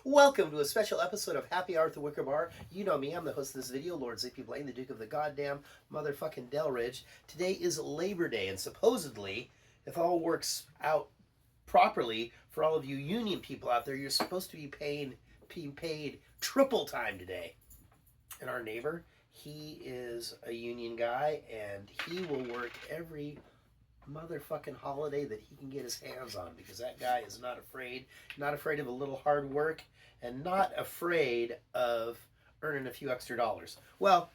Welcome to a special episode of Happy Hour at the Wicker Bar. You know me, I'm the host of this video, Lord Zippy Blaine, the Duke of the goddamn motherfucking Delridge. Today is Labor Day, and supposedly, if all works out properly for all of you union people out there, you're supposed to be being paid triple time today. And our neighbor, he is a union guy, and he will work every motherfucking holiday that he can get his hands on, because that guy is not afraid of a little hard work, and not afraid of earning a few extra dollars. Well,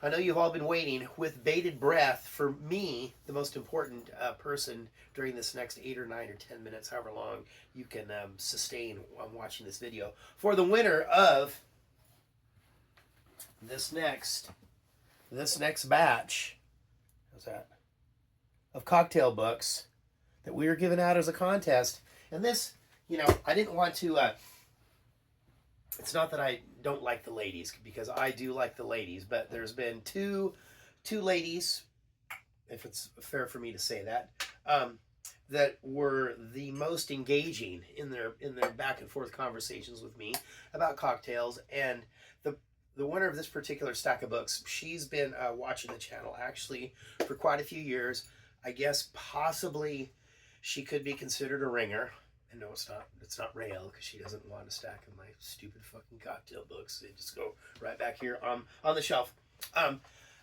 I know you've all been waiting with bated breath for me, the most important person during this next 8 or 9 or 10 minutes, however long you can sustain while watching this video, for the winner of this next batch. How's that? Of cocktail books that we were giving out as a contest. And this, I didn't want to, it's not that I don't like the ladies, because I do like the ladies, but there's been two ladies, if it's fair for me to say that, that were the most engaging in their back and forth conversations with me about cocktails. And the winner of this particular stack of books, she's been watching the channel actually for quite a few years. I guess possibly she could be considered a ringer. And no, it's not Rael, because she doesn't want a stack of my stupid fucking cocktail books. They just go right back here on the shelf.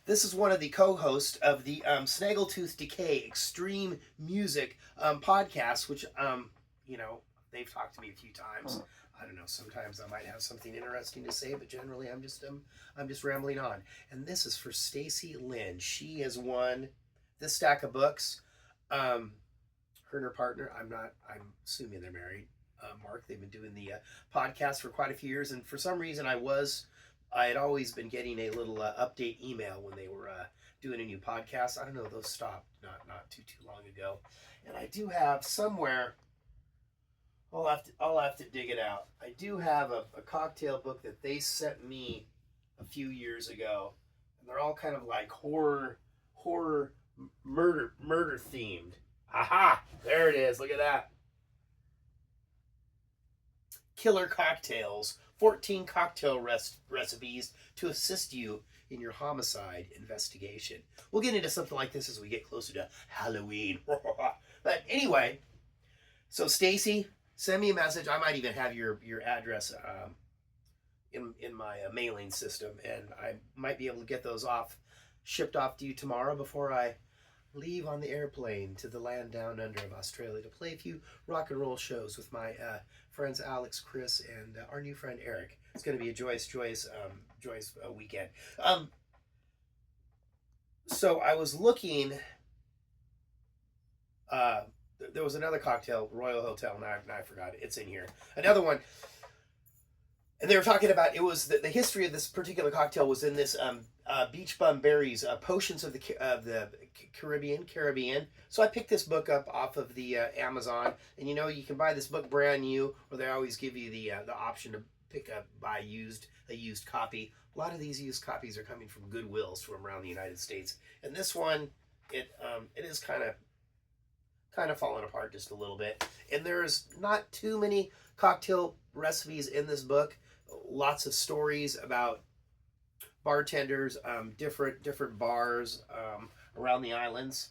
This is one of the co-hosts of the Snaggletooth Decay Extreme Music podcast, which, they've talked to me a few times. I don't know, sometimes I might have something interesting to say, but generally I'm just rambling on. And this is for Stacy Lynn. She has won this stack of books. Her and her partner, I'm assuming they're married, Mark, they've been doing the podcast for quite a few years, and for some reason I had always been getting a little update email when they were doing a new podcast. I don't know, those stopped not too long ago. And I do have somewhere, I'll have to dig it out. I do have a cocktail book that they sent me a few years ago, and they're all kind of like horror murder themed. Aha! There it is. Look at that. Killer Cocktails. 14 cocktail recipes to assist you in your homicide investigation. We'll get into something like this as we get closer to Halloween. But anyway, so Stacy, send me a message. I might even have your address in my mailing system, and I might be able to get those shipped off to you tomorrow before I leave on the airplane to the land down under of Australia to play a few rock and roll shows with my friends Alex, Chris, and our new friend Eric. It's going to be a joyous weekend. So I was looking. There was another cocktail, Royal Hotel. Now I forgot it. It's in here. Another one. And they were talking about, it was the history of this particular cocktail was in this Beach Bum Berries, Potions of the Caribbean. So I picked this book up off of the Amazon, and you can buy this book brand new, or they always give you the option to buy a used copy. A lot of these used copies are coming from Goodwills from around the United States, and this one, it is kind of falling apart just a little bit. And there's not too many cocktail recipes in this book. Lots of stories about bartenders, different bars around the islands,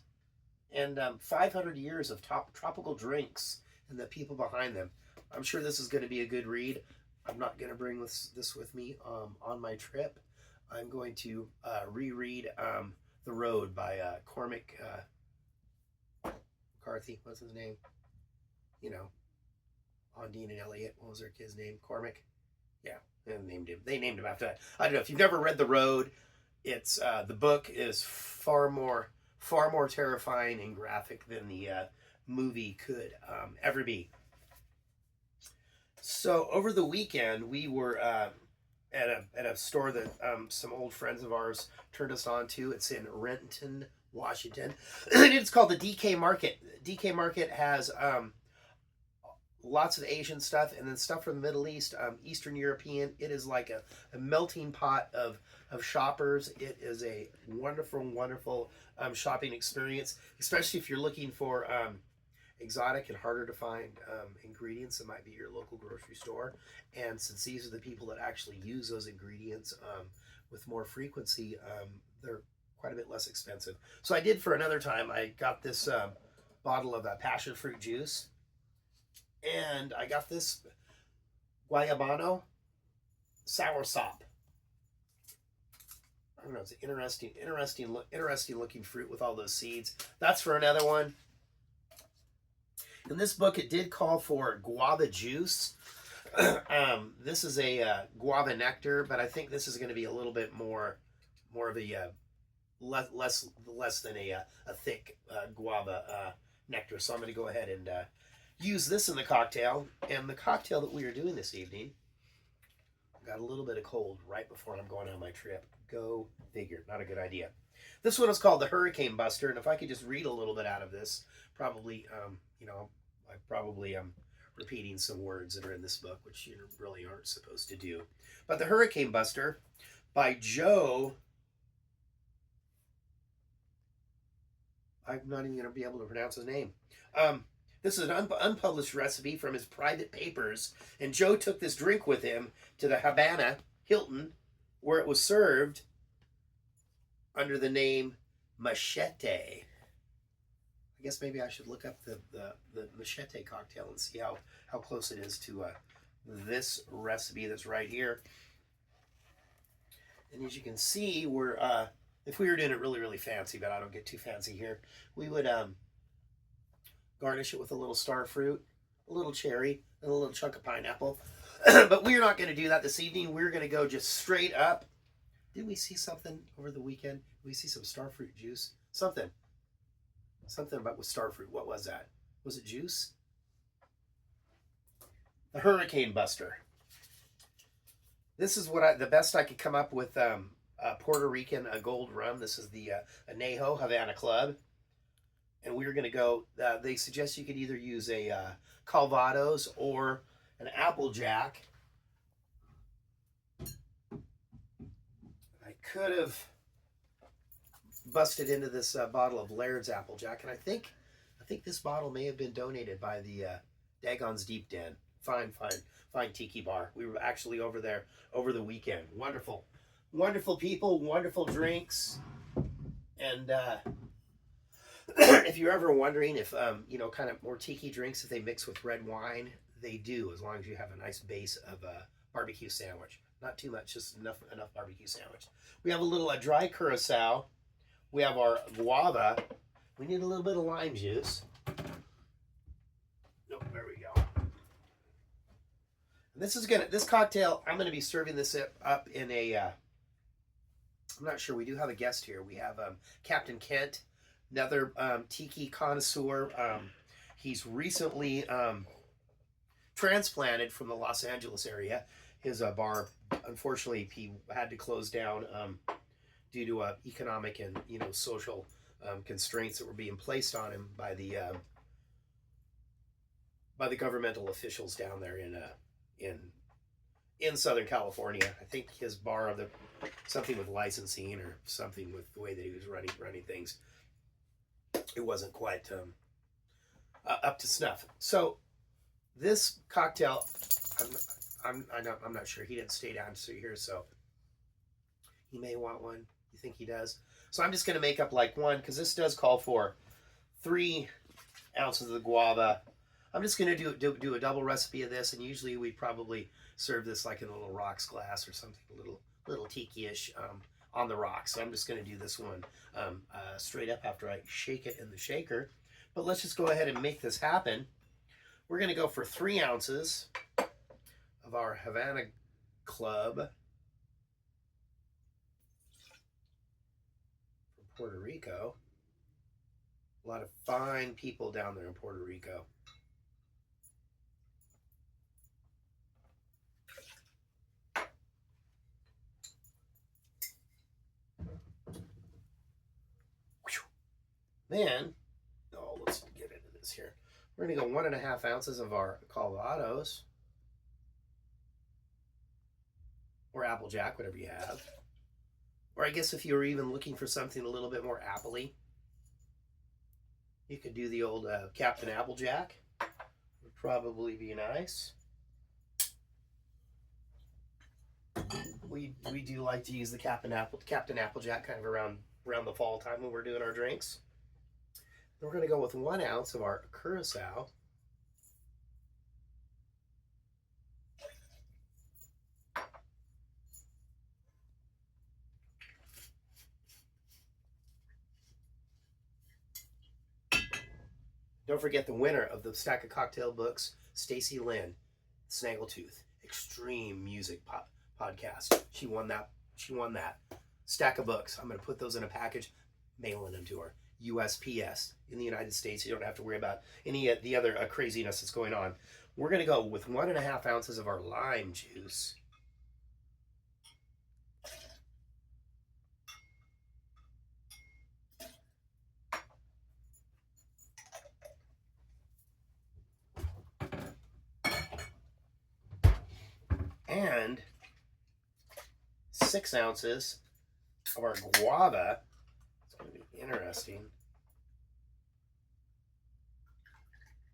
and 500 years of tropical drinks and the people behind them. I'm sure this is going to be a good read. I'm not going to bring this with me on my trip. I'm going to reread The Road by Cormac McCarthy. What's his name? Ondine and Elliot. What was their kid's name? Cormac? Yeah, they named him after that. I don't know. If you've never read The Road, it's the book is far more terrifying and graphic than the movie could ever be. So over the weekend, we were at a store that some old friends of ours turned us on to. It's in Renton, Washington. It's called the DK Market. DK Market has lots of Asian stuff, and then stuff from the Middle East, Eastern European. It is like a melting pot of shoppers. It is a wonderful shopping experience, especially if you're looking for exotic and harder to find ingredients that might be at your local grocery store. And since these are the people that actually use those ingredients with more frequency, they're quite a bit less expensive. So I did for another time. I got this bottle of passion fruit juice, and I got this guayabano sour sop. I don't know, it's an interesting looking fruit with all those seeds. That's for another one. In this book, it did call for guava juice. This is a guava nectar, but I think this is going to be a little bit more of a less than a thick guava nectar. So I'm going to go ahead and use this in the cocktail. And the cocktail that we are doing this evening, got a little bit of cold right before I'm going on my trip. Go figure. Not a good idea. This one is called the Hurricane Buster, and if I could just read a little bit out of this, probably, I probably am repeating some words that are in this book, which you really aren't supposed to do. But the Hurricane Buster by Joe. I'm not even going to be able to pronounce his name. This is an unpublished recipe from his private papers, and Joe took this drink with him to the Havana Hilton, where it was served under the name Machete. I guess maybe I should look up the Machete cocktail and see how close it is to this recipe that's right here. And as you can see, we're if we were doing it really, really fancy, but I don't get too fancy here, we would garnish it with a little star fruit, a little cherry, and a little chunk of pineapple. But we're not going to do that this evening. We're going to go just straight up. Did we see something over the weekend? Did we see some starfruit juice? Something about with starfruit. What was that? Was it juice? The Hurricane Buster. This is what the best I could come up with. Puerto Rican gold rum. This is the Anejo Havana Club. And we're going to go, they suggest you could either use a calvados or an Applejack. I could have busted into this bottle of Laird's Applejack, and I think this bottle may have been donated by the Dagon's Deep Den. Fine tiki bar. We were actually over there over the weekend. Wonderful people, wonderful drinks, and if you're ever wondering if kind of more tiki drinks, if they mix with red wine, they do, as long as you have a nice base of barbecue sandwich. Not too much, just enough barbecue sandwich. We have a little dry curacao. We have our guava. We need a little bit of lime juice. Nope, there we go. And this cocktail, I'm gonna be serving this up in a. I'm not sure. We do have a guest here. We have Captain Kent, another tiki connoisseur. He's recently transplanted from the Los Angeles area. His bar, unfortunately, he had to close down due to economic and social constraints that were being placed on him by the governmental officials down there in Southern California. I think his bar of something with licensing or something with the way that he was running things, it wasn't quite up to snuff. So this cocktail, I'm not sure. He didn't stay down here, so he may want one. You think he does? So I'm just going to make up like one, because this does call for 3 ounces of the guava. I'm just going to do a double recipe of this, and usually we probably serve this like in a little rocks glass or something, a little tiki-ish on the rocks. So I'm just going to do this one straight up after I shake it in the shaker. But let's just go ahead and make this happen. We're going to go for 3 ounces of our Havana Club from Puerto Rico. A lot of fine people down there in Puerto Rico. Then, let's get into this here. We're going to go 1.5 ounces of our calvados, or Applejack, whatever you have. Or I guess if you were even looking for something a little bit more appley, You could do the old Captain Applejack. Would probably be nice. We do like to use the Captain Applejack kind of around the fall time when we're doing our drinks. Then we're going to go with 1 ounce of our curacao. Don't forget the winner of the stack of cocktail books, Stacy Lynn, Snaggletooth, Extreme Music Podcast. She won that. Stack of books. I'm going to put those in a package, mailing them to her. USPS in the United States. You don't have to worry about any of the other craziness that's going on. We're going to go with 1.5 ounces of our lime juice. And 6 ounces of our guava. It's going to be interesting.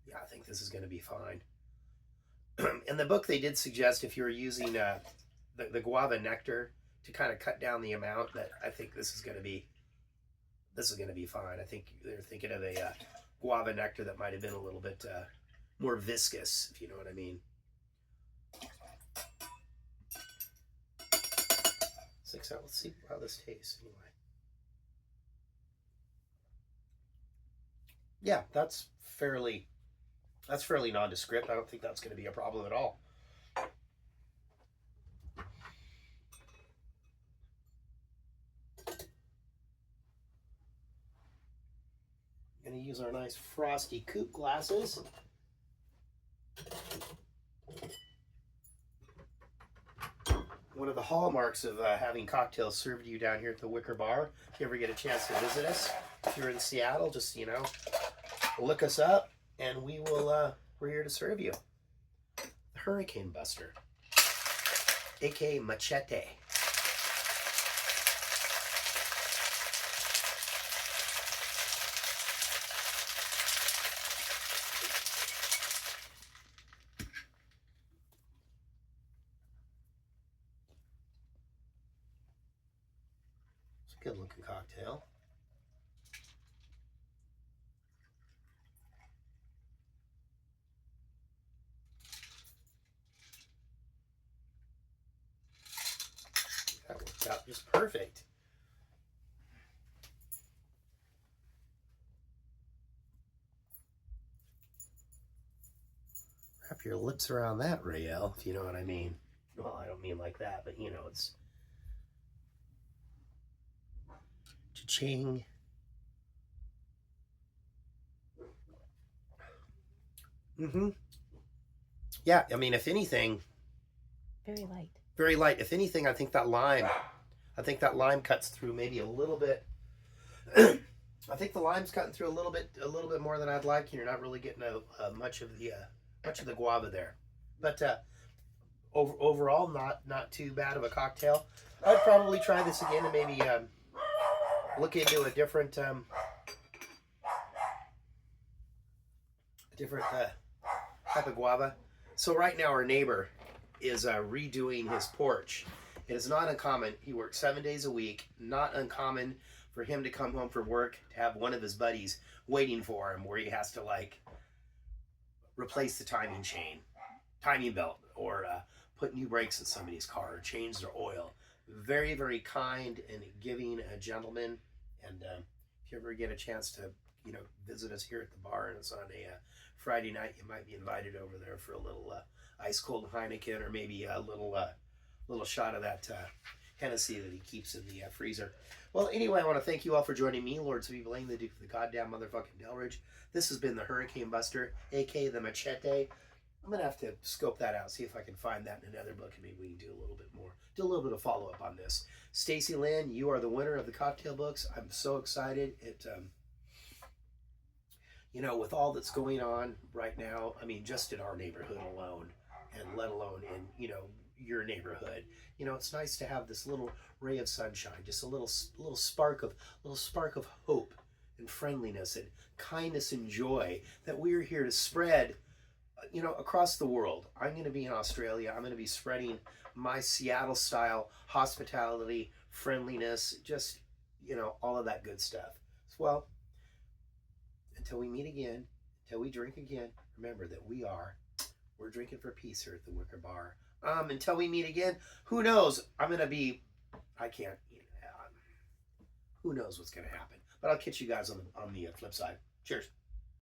Yeah, I think this is going to be fine. In the book, they did suggest if you were using the guava nectar to kind of cut down the amount, that I think this is going to be fine. I think they're thinking of a guava nectar that might have been a little bit more viscous, if you know what I mean. 6 ounces. Let's see how this tastes anyway. Yeah, that's fairly nondescript. I don't think that's going to be a problem at all. Going to use our nice frosty coupe glasses. One of the hallmarks of having cocktails served to you down here at the Wicker Bar. If you ever get a chance to visit us, if you're in Seattle, just, look us up and we will, we're here to serve you. The Hurricane Buster, aka Machete. It's a good looking cocktail. That worked out just perfect. Wrap your lips around that, Rael, if you know what I mean. Well, I don't mean like that, but it's cha-ching. Yeah, I mean, if anything, very light. Very light. If anything, I think that lime cuts through maybe a little bit. I think the lime's cutting through a little bit more than I'd like. You're not really getting much of the guava there, but overall, not too bad of a cocktail. I'd probably try this again and maybe look into a different type of guava. So right now, our neighbor is redoing his porch. It is not uncommon. He works 7 days a week. Not uncommon for him to come home from work to have one of his buddies waiting for him, where he has to replace the timing belt, or put new brakes in somebody's car, or change their oil. Very, very kind and giving gentleman. And if you ever get a chance to visit us here at the bar and it's on a Friday night, you might be invited over there for a little ice cold Heineken, or maybe a little shot of that Hennessy that he keeps in the freezer. Well, anyway, I want to thank you all for joining me, Lord Sweet Blaine, the Duke of the goddamn motherfucking Delridge. This has been the Hurricane Buster, aka the Machete. I'm gonna have to scope that out, see if I can find that in another book, and maybe we can do a little bit more, do a little bit of follow up on this. Stacy Lynn, you are the winner of the cocktail books. I'm so excited. It with all that's going on right now, I mean, just in our neighborhood alone, and let alone in your neighborhood, it's nice to have this little ray of sunshine, just a little spark of hope and friendliness and kindness and joy that we're here to spread, across the world. I'm going to be in Australia. I'm going to be spreading my Seattle style hospitality, friendliness, just, all of that good stuff. Well, until we meet again, until we drink again, remember that we're drinking for peace here at the Wicker Bar. Until we meet again, who knows? I can't, who knows what's going to happen. But I'll catch you guys on the flip side. Cheers.